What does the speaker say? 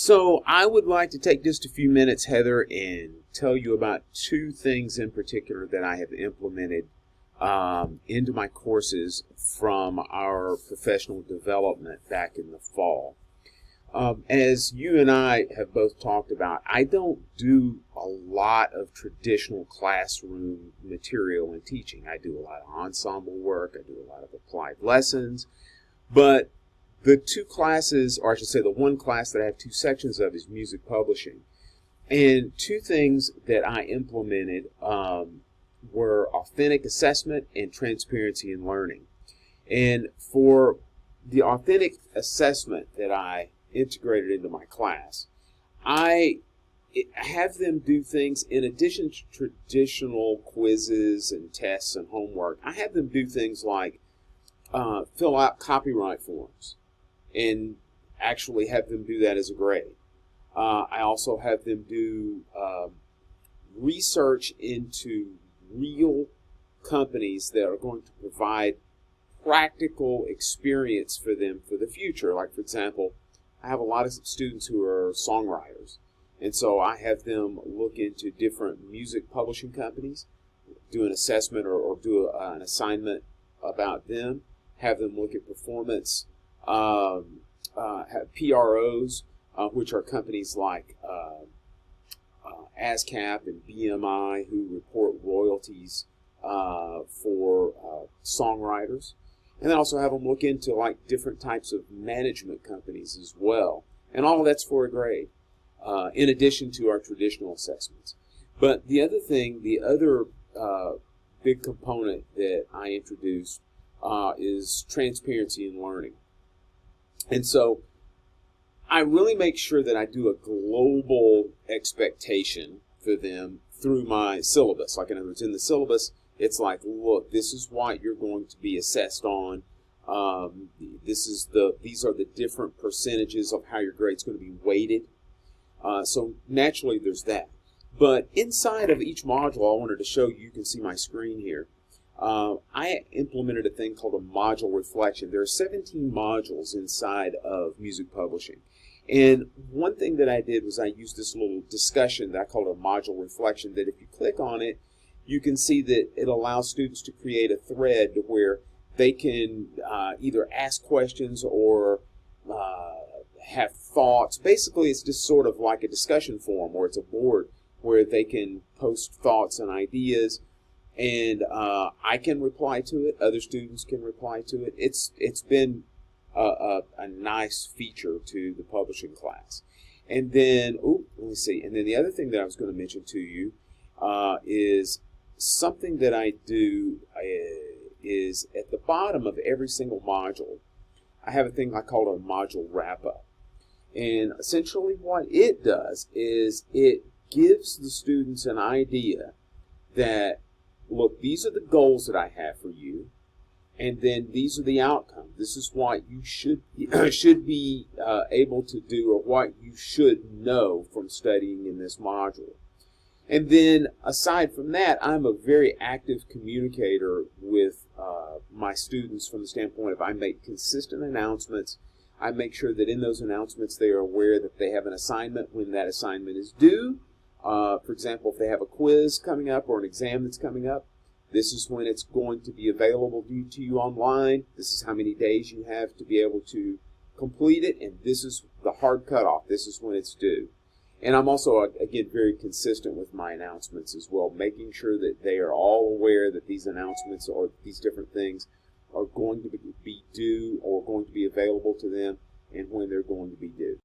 So I would like to take just a few minutes, Heather, and tell you about two things in particular that I have implemented into my courses from our professional development back in the fall. As you and I have both talked about, I don't do a lot of traditional classroom material in teaching. I do a lot of ensemble work, I do a lot of applied lessons, but the two classes, or I should say the one class that I have two sections of, is music publishing. And two things that I implemented were authentic assessment and transparency in learning. And for the authentic assessment that I integrated into my class, I have them do things in addition to traditional quizzes and tests and homework. I have them do things like fill out copyright forms and actually have them do that as a grade. I also have them do research into real companies that are going to provide practical experience for them for the future. Like, for example, I have a lot of students who are songwriters, and so I have them look into different music publishing companies, do an assessment or do an assignment about them, have them look at performance, have PROs, which are companies like ASCAP and BMI, who report royalties for songwriters. And then also have them look into like different types of management companies as well. And all of that's for a grade, in addition to our traditional assessments. But the other thing, the other big component that I introduced is transparency in learning. And so I really make sure that I do a global expectation for them through my syllabus. Like, in other words, in the syllabus, it's like, look, this is what you're going to be assessed on. These are the different percentages of how your grade's going to be weighted. So naturally, there's that. But inside of each module, I wanted to show you, you can see my screen here. I implemented a thing called a module reflection. There are 17 modules inside of music publishing. And one thing that I did was I used this little discussion that I called a module reflection, that if you click on it, you can see that it allows students to create a thread where they can either ask questions or have thoughts. Basically, it's just sort of like a discussion forum, or it's a board where they can post thoughts and ideas, and I can reply to it. Other students can reply to it. It's been a nice feature to the publishing class. And then, let me see. And then the other thing that I was going to mention to you is something that I do is at the bottom of every single module, I have a thing I call a module wrap-up. And essentially what it does is it gives the students an idea that, look, these are the goals that I have for you, and then these are the outcomes. This is what you should be able to do, or what you should know from studying in this module. And then aside from that, I'm a very active communicator with my students from the standpoint of I make consistent announcements. I make sure that in those announcements they are aware that they have an assignment when that assignment is due. For example, if they have a quiz coming up or an exam that's coming up, this is when it's going to be available to you online. This is how many days you have to be able to complete it, and this is the hard cutoff. This is when it's due. And I'm also, again, very consistent with my announcements as well, making sure that they are all aware that these announcements or these different things are going to be due or going to be available to them, and when they're going to be due.